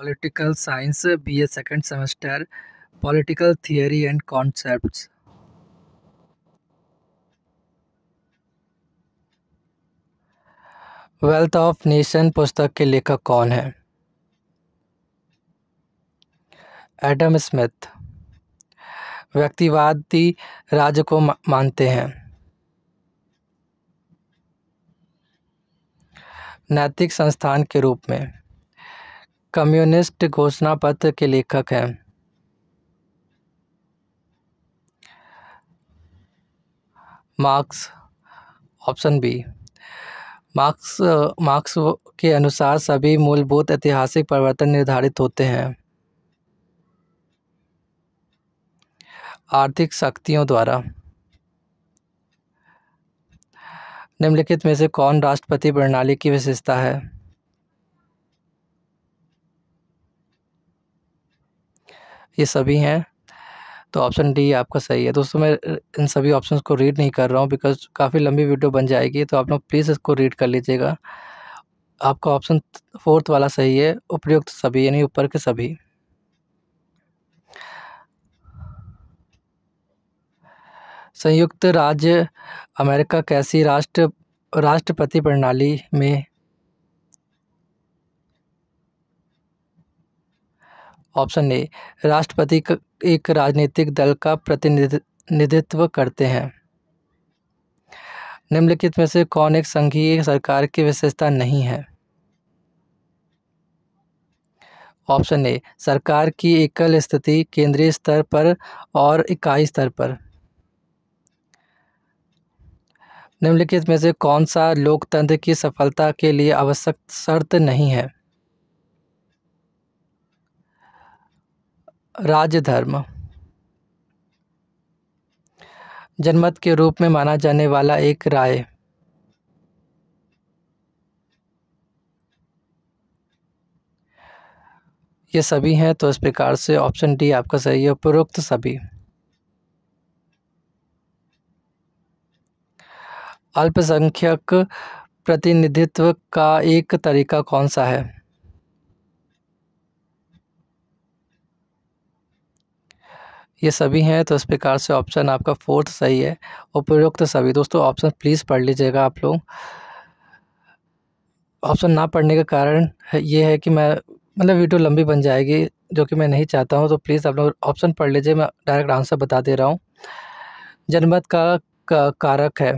Political Science, BA second semester, Political Theory and Concepts. Wealth of nation पुस्तक के लेखक कौन हैं? Adam Smith. व्यक्तिवादी राज्य को मानते हैं। नैतिक संस्थान के रूप में। कम्युनिस्ट घोषणा पत्र के लेखक हैं। मार्क्स। Option B. मार्क्स के अनुसार सभी मूलभूत ऐतिहासिक परिवर्तन निर्धारित होते हैं आर्थिक शक्तियों द्वारा। निम्नलिखित में से कौन राष्ट्रपति प्रणाली की विशेषता है? ये सभी हैं, तो ऑप्शन डी आपका सही है। दोस्तों, मैं इन सभी ऑप्शंस को रीड नहीं कर रहा हूँ बिकॉज काफ़ी लंबी वीडियो बन जाएगी, तो आप लोग प्लीज़ इसको रीड कर लीजिएगा। आपका ऑप्शन फोर्थ वाला सही है, उपयुक्त सभी, यानी ऊपर के सभी। संयुक्त राज्य अमेरिका कैसी राष्ट्रपति प्रणाली में? ऑप्शन ए, राष्ट्रपति एक राजनीतिक दल का प्रतिनिधित्व करते हैं। निम्नलिखित में से कौन एक संघीय सरकार की विशेषता नहीं है? ऑप्शन ए, सरकार की एकल स्थिति केंद्रीय स्तर पर और इकाई स्तर पर। निम्नलिखित में से कौन सा लोकतंत्र की सफलता के लिए आवश्यक शर्त नहीं है? राज्य धर्म। जनमत के रूप में माना जाने वाला एक राय। ये सभी हैं, तो इस प्रकार से ऑप्शन डी आपका सही है, उपरोक्त सभी। अल्पसंख्यक प्रतिनिधित्व का एक तरीका कौन सा है? ये सभी हैं, तो इस प्रकार से ऑप्शन आपका फोर्थ सही है, उपरोक्त सभी। दोस्तों, ऑप्शन प्लीज़ पढ़ लीजिएगा आप लोग। ऑप्शन ना पढ़ने का कारण ये है कि मैं वीडियो लंबी बन जाएगी, जो कि मैं नहीं चाहता हूँ, तो प्लीज़ आप लोग ऑप्शन पढ़ लीजिए। मैं डायरेक्ट आंसर बता दे रहा हूँ। जनमत का कारक है।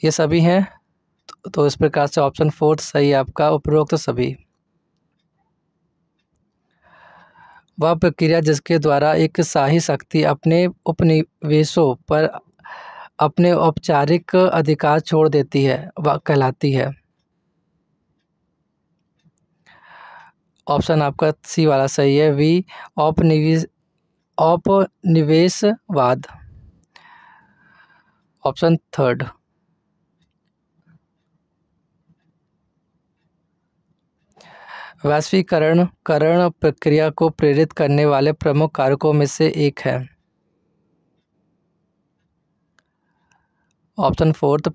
ये सभी हैं, तो इस प्रकार से ऑप्शन फोर्थ सही है आपका, उपरोक्त सभी। वह प्रक्रिया जिसके द्वारा एक शाही शक्ति अपने उपनिवेशों पर अपने औपचारिक अधिकार छोड़ देती है, वह कहलाती है। ऑप्शन आपका सी वाला सही है, वी, औपनिवेशवाद। Option third. वैश्वीकरण प्रक्रिया को प्रेरित करने वाले प्रमुख कारकों में से एक है। ऑप्शन फोर्थ,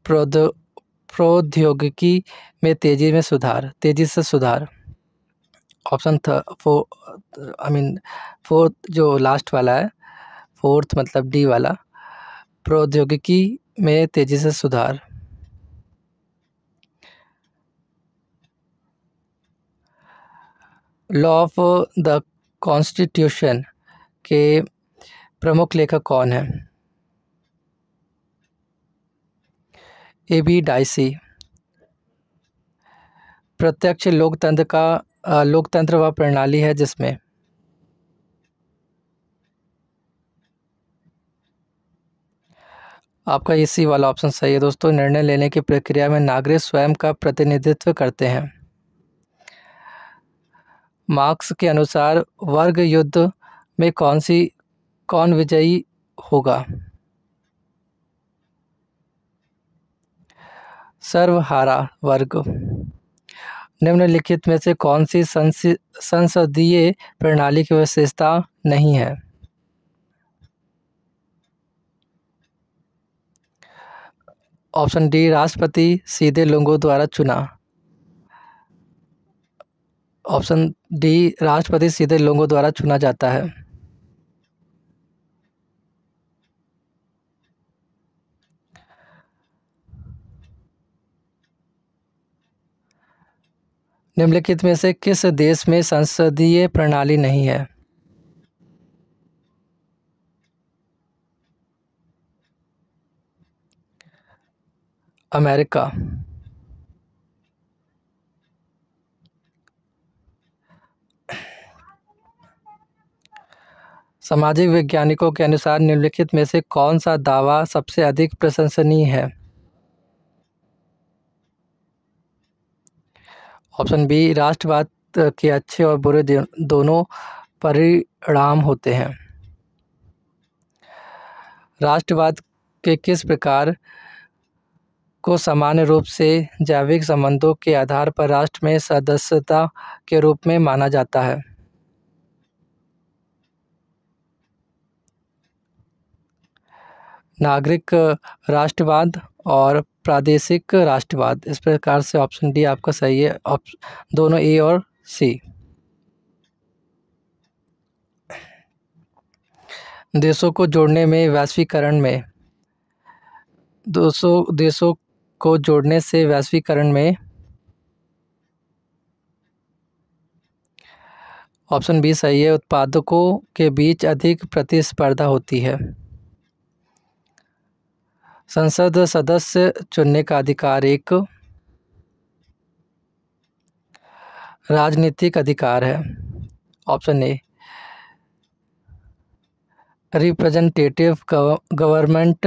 प्रौद्योगिकी में तेजी से सुधार। ऑप्शन फोर्थ जो लास्ट वाला है, फोर्थ मतलब डी वाला, प्रौद्योगिकी में तेजी से सुधार। लॉ ऑफ द कॉन्स्टिट्यूशन के प्रमुख लेखक कौन हैं? ए.बी. डाइसी। प्रत्यक्ष लोकतंत्र वह प्रणाली है जिसमें आपका इसी वाला ऑप्शन सही है। दोस्तों, निर्णय लेने की प्रक्रिया में नागरिक स्वयं का प्रतिनिधित्व करते हैं। मार्क्स के अनुसार वर्ग युद्ध में कौन विजयी होगा? सर्वहारा वर्ग। निम्नलिखित में से कौन सी संसदीय प्रणाली की विशेषता नहीं है? ऑप्शन डी, राष्ट्रपति सीधे लोगों द्वारा चुना। ऑप्शन डी, राष्ट्रपति सीधे लोगों द्वारा चुना जाता है। निम्नलिखित में से किस देश में संसदीय प्रणाली नहीं है? अमेरिका। सामाजिक वैज्ञानिकों के अनुसार निम्नलिखित में से कौन सा दावा सबसे अधिक प्रशंसनीय है? ऑप्शन बी, राष्ट्रवाद के अच्छे और बुरे दोनों परिणाम होते हैं। राष्ट्रवाद के किस प्रकार को सामान्य रूप से जैविक संबंधों के आधार पर राष्ट्र में सदस्यता के रूप में माना जाता है? नागरिक राष्ट्रवाद और प्रादेशिक राष्ट्रवाद। इस प्रकार से ऑप्शन डी आपका सही है, दोनों ए और सी। देशों को जोड़ने में वैश्वीकरण में 200 देशों को जोड़ने से वैश्वीकरण में ऑप्शन बी सही है, उत्पादकों के बीच अधिक प्रतिस्पर्धा होती है। संसद सदस्य चुनने का अधिकार एक राजनीतिक अधिकार है। ऑप्शन ए, रिप्रेजेंटेटिव गवर्नमेंट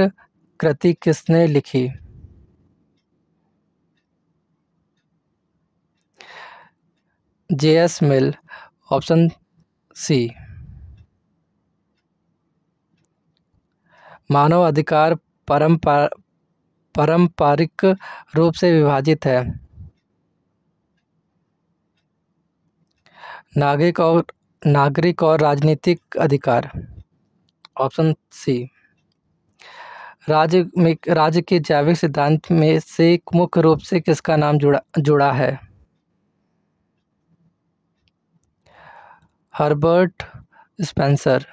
कृति किसने लिखी? J.S. मिल। ऑप्शन सी, मानव अधिकार पारंपरिक रूप से विभाजित है। नागरिक और राजनीतिक अधिकार। ऑप्शन सी, राज्य के जैविक सिद्धांत में से मुख्य रूप से किसका नाम जुड़ा है? Herbert Spencer.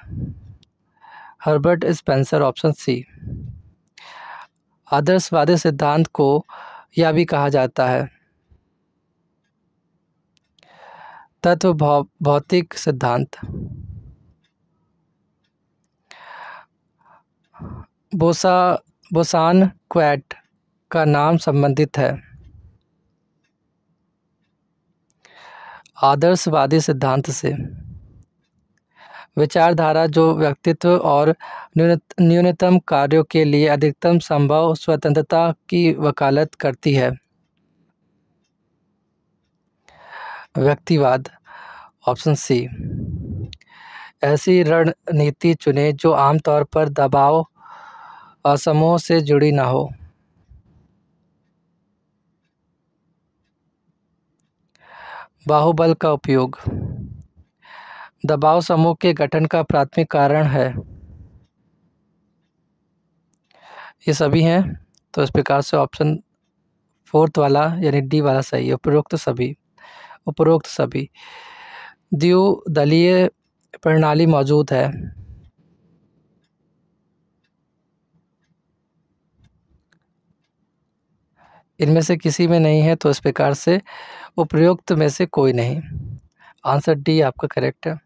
ऑप्शन सी, आदर्शवादी सिद्धांत को यह भी कहा जाता है तत्व भौतिक सिद्धांत। बोसान क्वैट का नाम संबंधित है आदर्शवादी सिद्धांत से। विचारधारा जो व्यक्तित्व और न्यूनतम कार्यों के लिए अधिकतम संभव स्वतंत्रता की वकालत करती है। व्यक्तिवाद। ऑप्शन सी, ऐसी रणनीति चुने जो आमतौर पर दबाव समूह से जुड़ी ना हो। बाहुबल का उपयोग दबाव समूह के गठन का प्राथमिक कारण है। ये सभी हैं, तो इस प्रकार से ऑप्शन फोर्थ वाला यानी डी वाला सही है। उपरोक्त सभी द्विदलीय प्रणाली मौजूद है। इनमें से किसी में नहीं है, तो इस प्रकार से उपरोक्त में से कोई नहीं। आंसर डी आपका करेक्ट है,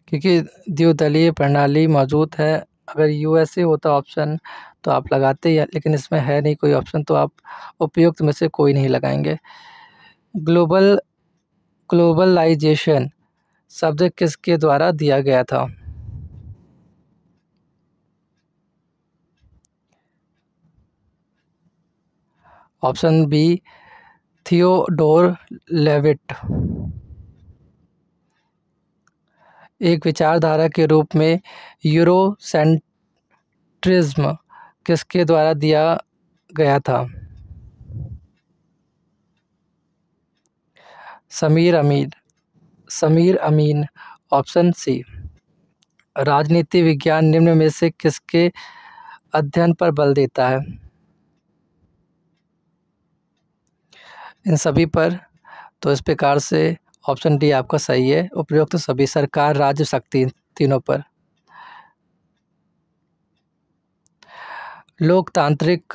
क्योंकि द्विदलीय प्रणाली मौजूद है। अगर यूएसए होता ऑप्शन तो आप लगाते ही, लेकिन इसमें है नहीं कोई ऑप्शन, तो आप उपयुक्त में से कोई नहीं लगाएंगे। ग्लोबलाइजेशन शब्द किसके द्वारा दिया गया था? Option B, Theodore Levitt. एक विचारधारा के रूप में यूरोसेंट्रिज्म किसके द्वारा दिया गया था? समीर अमीन। ऑप्शन सी, राजनीति विज्ञान निम्न में से किसके अध्ययन पर बल देता है? इन सभी पर। तो इस प्रकार से ऑप्शन डी आपका सही है, उपयुक्त तो सभी सरकार, राज्य, शक्ति, तीनों पर। लोकतांत्रिक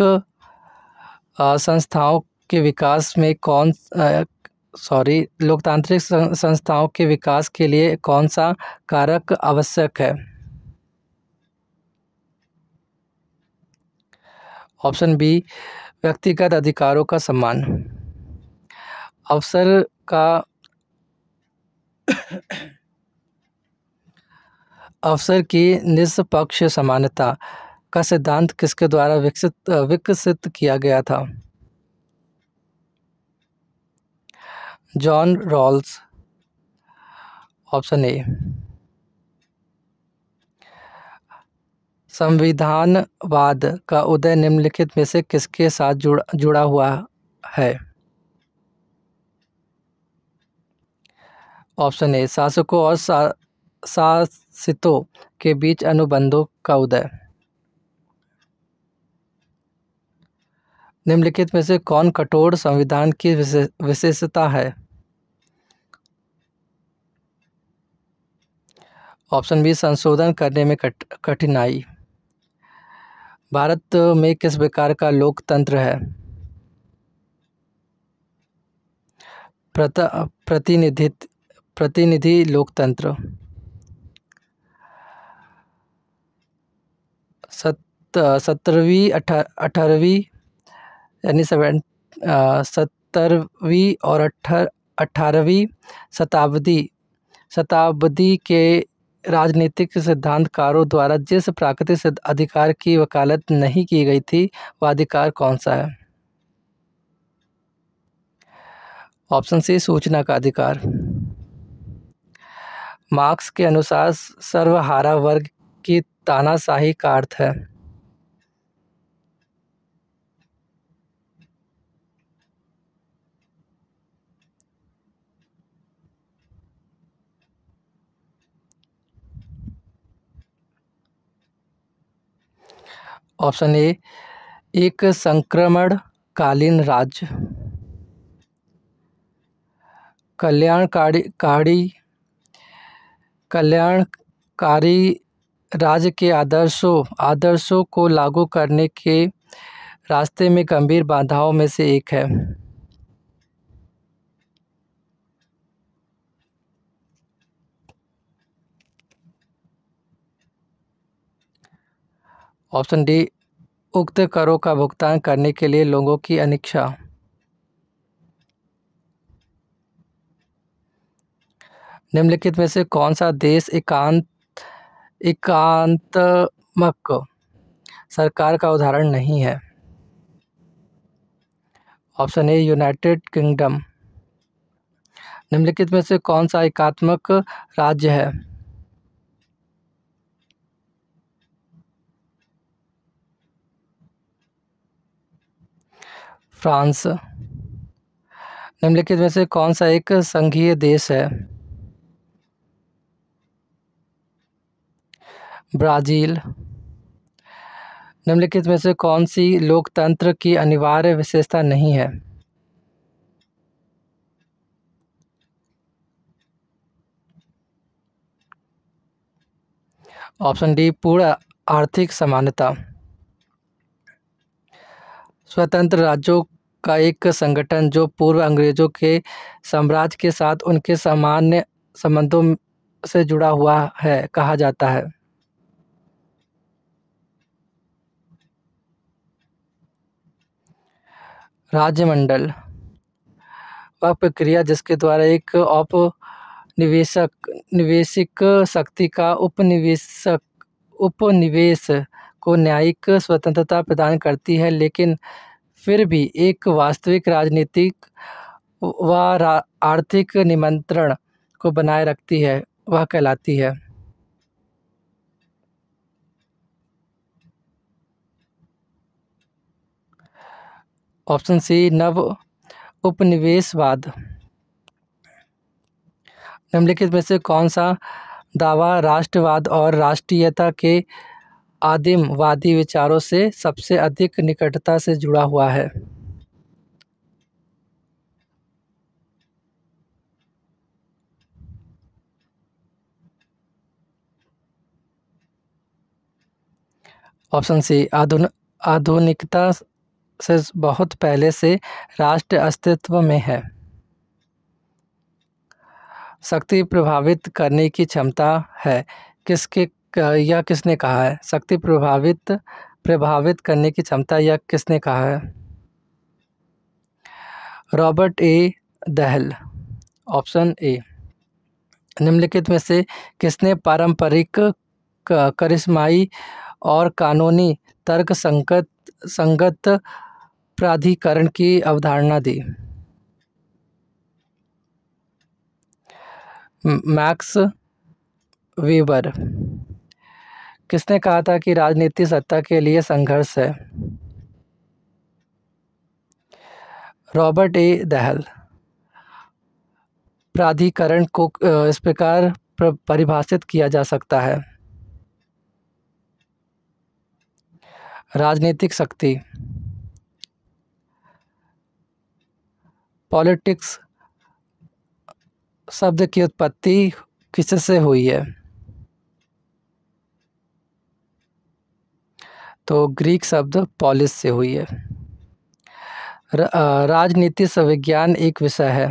संस्थाओं के विकास में लोकतांत्रिक संस्थाओं के विकास के लिए कौन सा कारक आवश्यक है? ऑप्शन बी, व्यक्तिगत अधिकारों का सम्मान, अवसर का अवसर की निष्पक्ष समानता का सिद्धांत किसके द्वारा विकसित किया गया था? John Rawls. Option A. संविधानवाद का उदय निम्नलिखित में से किसके साथ जुड़ा हुआ है? ऑप्शन ए, शासकों और शासितों के बीच अनुबंधों का उदय। निम्नलिखित में से कौन कठोर संविधान की विशेषता है? ऑप्शन बी, संशोधन करने में कठिनाई। भारत में किस प्रकार का लोकतंत्र है? प्रतिनिधि लोकतंत्र। 18वीं यानी 17वीं और 18वीं शताब्दी के राजनीतिक सिद्धांतकारों द्वारा जिस प्राकृतिक अधिकार की वकालत नहीं की गई थी, वह अधिकार कौन सा है? ऑप्शन सी, सूचना का अधिकार। मार्क्स के अनुसार सर्वहारा वर्ग की तानाशाही का अर्थ है? ऑप्शन ए, एक संक्रमणकालीन राज्य। कल्याणकारी राज्य के आदर्शों को लागू करने के रास्ते में गंभीर बाधाओं में से एक है। ऑप्शन डी, उक्त करों का भुगतान करने के लिए लोगों की अनिच्छा। निम्नलिखित में से कौन सा देश एकात्मक सरकार का उदाहरण नहीं है? Option A, United kingdom. निम्नलिखित में से कौन सा एकात्मक राज्य है? फ्रांस। निम्नलिखित में से कौन सा एक संघीय देश है? ब्राज़ील। निम्नलिखित में से कौन सी लोकतंत्र की अनिवार्य विशेषता नहीं है? ऑप्शन डी, पूर्ण आर्थिक समानता। स्वतंत्र राज्यों का एक संगठन जो पूर्व अंग्रेजों के साम्राज्य के साथ उनके सामान्य संबंधों से जुड़ा हुआ है, कहा जाता है? राज्यमंडल। वह प्रक्रिया जिसके द्वारा एक निवेशिक शक्ति का उपनिवेश को न्यायिक स्वतंत्रता प्रदान करती है, लेकिन फिर भी एक वास्तविक राजनीतिक व आर्थिक नियंत्रण को बनाए रखती है, वह कहलाती है? ऑप्शन सी, नव उपनिवेशवाद। निम्नलिखित में से कौन सा दावा राष्ट्रवाद और राष्ट्रीयता के आदिमवादी विचारों से सबसे अधिक निकटता से जुड़ा हुआ है? ऑप्शन सी, आधुनिकता से बहुत पहले से राष्ट्र अस्तित्व में है। शक्ति प्रभावित करने की क्षमता है। किसके यह किसने कहा है? शक्ति प्रभावित करने की क्षमता यह किसने कहा है? Robert A Dahal. Option A. निम्नलिखित में से किसने पारंपरिक करिश्माई और कानूनी तर्क संगत प्राधिकरण की अवधारणा दी? मैक्स वीबर। किसने कहा था कि राजनीति सत्ता के लिए संघर्ष है? रॉबर्ट ए दहल। प्राधिकरण को इस प्रकार परिभाषित किया जा सकता है: राजनीतिक शक्ति। पॉलिटिक्स शब्द की उत्पत्ति किससे हुई है? तो ग्रीक शब्द पॉलिस से हुई है। राजनीति विज्ञान एक विषय है।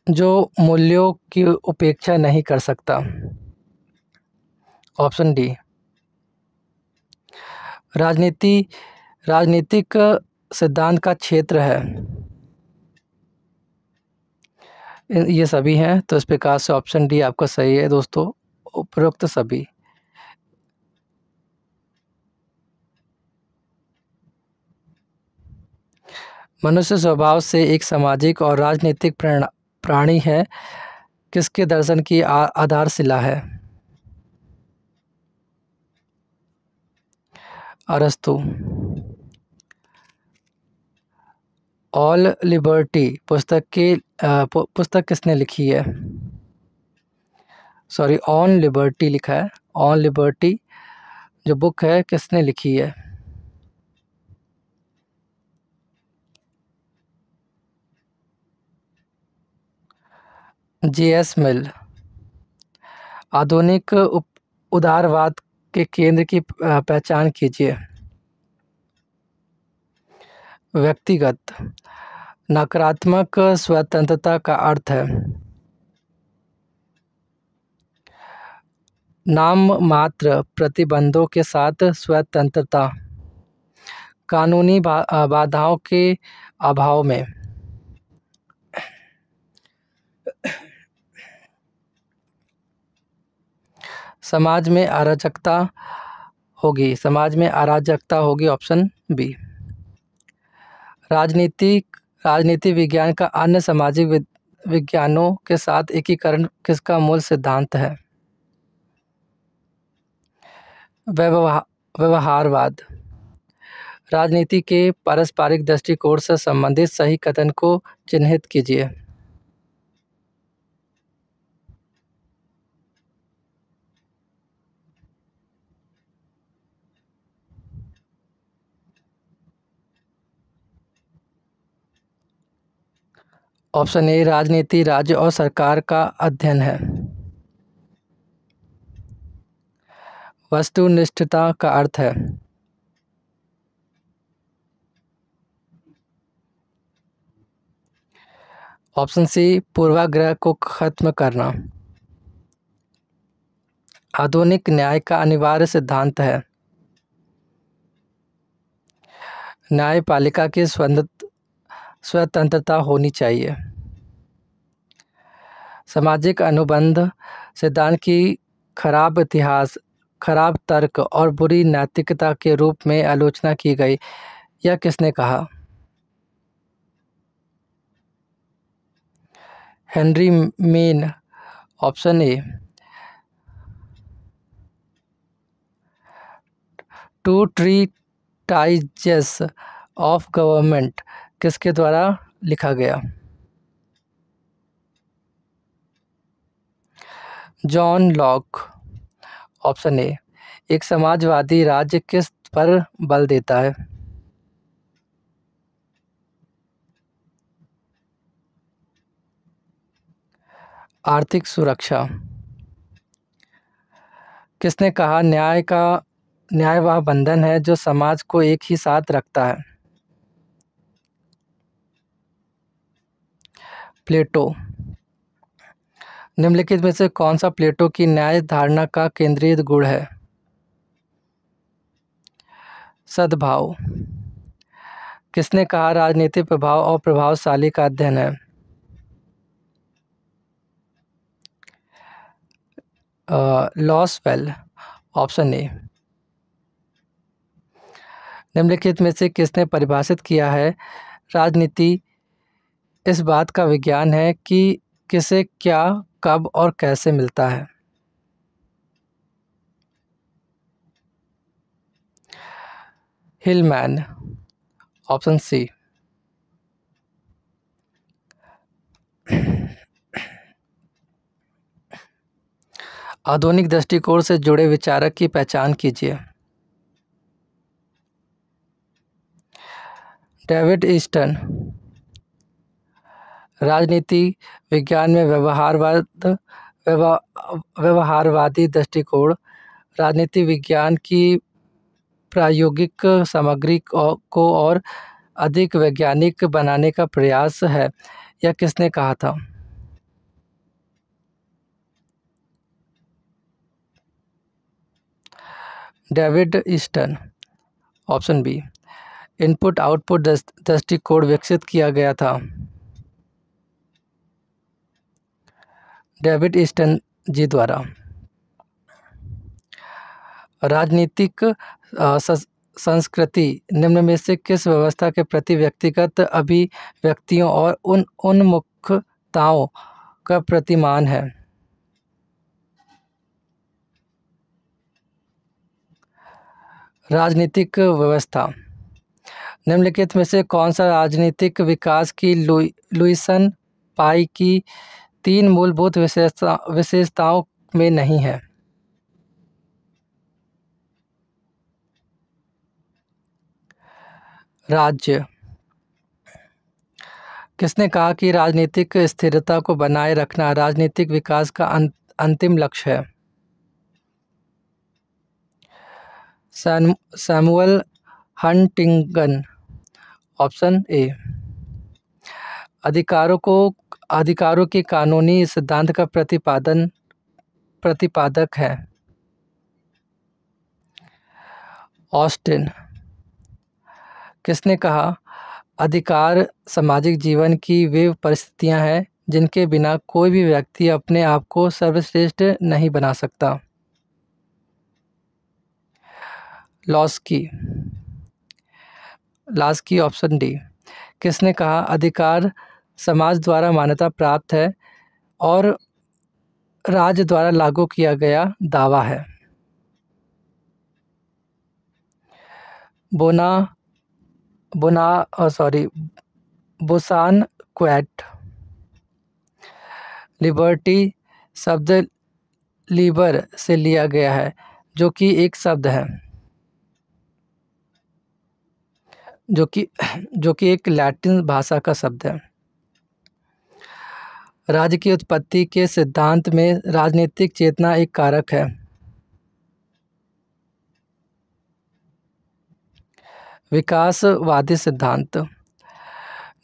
जो मूल्यों की उपेक्षा नहीं कर सकता। Option D. राजनीतिक सिद्धांत का क्षेत्र है। ये सभी हैं, तो इस प्रकार से ऑप्शन डी आपका सही है दोस्तों, उपरोक्त सभी। मनुष्य स्वभाव से एक सामाजिक और राजनीतिक प्राणी है। किसके दर्शन की आधारशिला है? अरस्तु। ऑल लिबर्टी पुस्तक किसने लिखी है? सॉरी, ऑन लिबर्टी लिखा है। ऑन लिबर्टी जो बुक है किसने लिखी है? J.S. मिल। आधुनिक उदारवाद के केंद्र की पहचान कीजिए। व्यक्तिगत। नकारात्मक स्वतंत्रता का अर्थ है नाम मात्र प्रतिबंधों के साथ स्वतंत्रता, कानूनी बाधाओं के अभाव में। समाज में अराजकता होगी। Option B. राजनीति विज्ञान का अन्य सामाजिक विज्ञानों के साथ एकीकरण किसका मूल सिद्धांत है? व्यवहारवाद। राजनीति के पारस्परिक दृष्टिकोण से संबंधित सही कथन को चिन्हित कीजिए। Option A. राजनीति राज्य और सरकार का अध्ययन है। वस्तुनिष्ठता का अर्थ है ऑप्शन सी। पूर्वाग्रह को खत्म करना। आधुनिक न्याय का अनिवार्य सिद्धांत है न्यायपालिका की स्वतंत्रता होनी चाहिए। सामाजिक अनुबंध सिद्धांत की खराब इतिहास, खराब तर्क और बुरी नैतिकता के रूप में आलोचना की गई। यह किसने कहा? Henry Maine. Option A. Two treatises of government किसके द्वारा लिखा गया? John Locke. Option A. एक समाजवादी राज्य किस पर बल देता है? आर्थिक सुरक्षा। किसने कहा न्याय वह बंधन है जो समाज को एक ही साथ रखता है? प्लेटो। निम्नलिखित में से कौन सा प्लेटो की न्याय धारणा का केंद्रीय गुण है? सद्भाव। किसने कहा राजनीति प्रभाव और प्रभावशाली का अध्ययन है? लॉसवेल। Option A. निम्नलिखित में से किसने परिभाषित किया है राजनीति इस बात का विज्ञान है कि किसे क्या कब और कैसे मिलता है? हिलमैन। Option C. आधुनिक दृष्टिकोण से जुड़े विचारक की पहचान कीजिए। David Easton. राजनीति विज्ञान में व्यवहारवादी दृष्टिकोण राजनीति विज्ञान की प्रायोगिक सामग्री को और अधिक वैज्ञानिक बनाने का प्रयास है। यह किसने कहा था? David Easton. Option B. Input output दृष्टिकोण विकसित किया गया था। डेविड ईस्टन जी द्वारा। राजनीतिक संस्कृति निम्न में से किस व्यवस्था के प्रति व्यक्तिगत अभिव्यक्तियों और उन्मुखताओं का प्रतिमान है? राजनीतिक व्यवस्था। निम्नलिखित में से कौन सा राजनीतिक विकास की लुईसन पाई की 3 मूलभूत विशेषताओं में नहीं है? राज्य। किसने कहा कि राजनीतिक स्थिरता को बनाए रखना राजनीतिक विकास का अंतिम लक्ष्य है? Samuel Huntington. Option A. अधिकारों के कानूनी सिद्धांत का प्रतिपादक है। ऑस्टिन। किसने कहा अधिकार सामाजिक जीवन की वे परिस्थितियां हैं जिनके बिना कोई भी व्यक्ति अपने आप को सर्वश्रेष्ठ नहीं बना सकता? लॉस्की। Option D. किसने कहा अधिकार समाज द्वारा मान्यता प्राप्त है और राज्य द्वारा लागू किया गया दावा है? Busan quite. लिबर्टी शब्द लिबर से लिया गया है जो कि एक शब्द है जो कि एक लैटिन भाषा का शब्द है। राज्य की उत्पत्ति के सिद्धांत में राजनीतिक चेतना एक कारक है। विकासवादी सिद्धांत।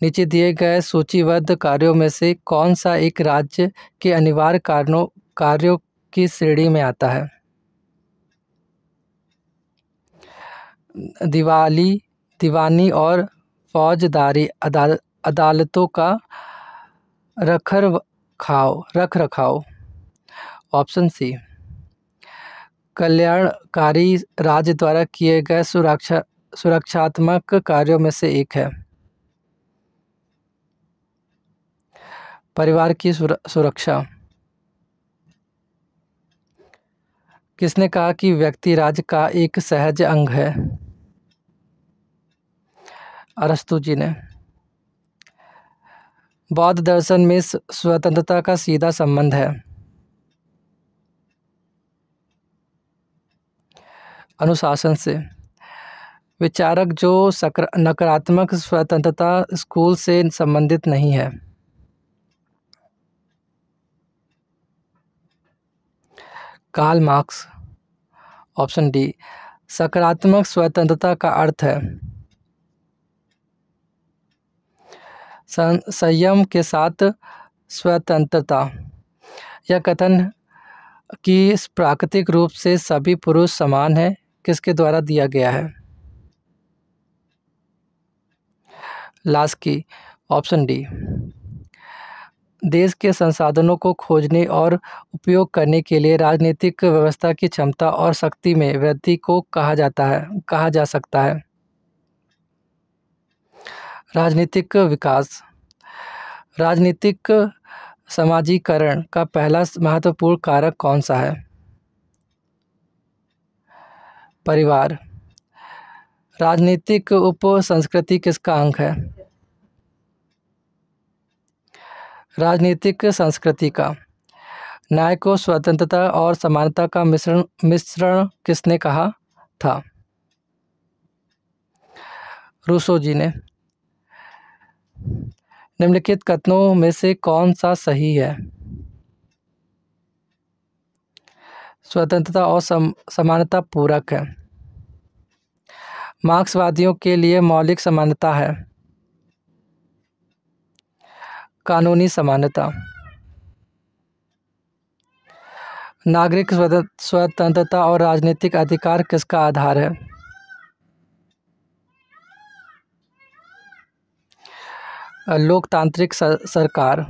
नीचे दिए गए सूचीबद्ध कार्यों में से कौन सा एक राज्य के अनिवार्य कार्यों की श्रेणी में आता है? दीवानी और फौजदारी अदालतों का रखरखाव। Option C. कल्याणकारी राज्य द्वारा किए गए सुरक्षात्मक कार्यों में से एक है। परिवार की सुरक्षा। किसने कहा कि व्यक्ति राज्य का एक सहज अंग है? अरस्तु जी ने। बौद्ध दर्शन में स्वतंत्रता का सीधा संबंध है। अनुशासन से। विचारक जो नकारात्मक स्वतंत्रता स्कूल से संबंधित नहीं है। Karl Marx. ऑप्शन डी सकारात्मक स्वतंत्रता का अर्थ है संयम के साथ स्वतंत्रता। यह कथन कि प्राकृतिक रूप से सभी पुरुष समान हैं किसके द्वारा दिया गया है? लास्की, ऑप्शन डी देश के संसाधनों को खोजने और उपयोग करने के लिए राजनीतिक व्यवस्था की क्षमता और शक्ति में वृद्धि को कहा जा सकता है। राजनीतिक विकास, राजनीतिक समाजीकरण का पहला महत्वपूर्ण कारक कौन सा है? परिवार। राजनीतिक उप संस्कृति किसका अंग है? राजनीतिक संस्कृति का। न्याय को स्वतंत्रता और समानता का मिश्रण किसने कहा था? रूसो जी ने। निम्नलिखित कथनों में से कौन सा सही है? स्वतंत्रता और समानता पूरक है। मार्क्सवादियों के लिए मौलिक समानता है कानूनी समानता। नागरिक स्वतंत्रता और राजनीतिक अधिकार किसका आधार है? लोकतांत्रिक सरकार।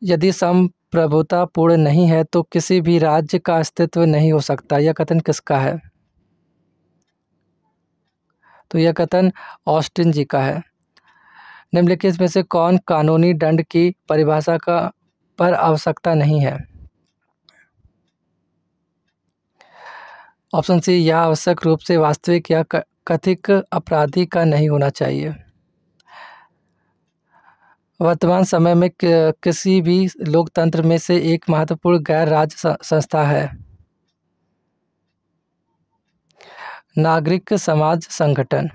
यदि संप्रभुता पूर्ण नहीं है तो किसी भी राज्य का अस्तित्व नहीं हो सकता। यह कथन किसका है? तो यह कथन ऑस्टिन जी का है। निम्नलिखित में से कौन कानूनी दंड की परिभाषा पर आवश्यकता नहीं है? ऑप्शन सी, यह आवश्यक रूप से वास्तविक या कथित अपराधी का नहीं होना चाहिए। वर्तमान समय में किसी भी लोकतंत्र में से एक महत्वपूर्ण गैर राज्य संस्था है नागरिक समाज संगठन।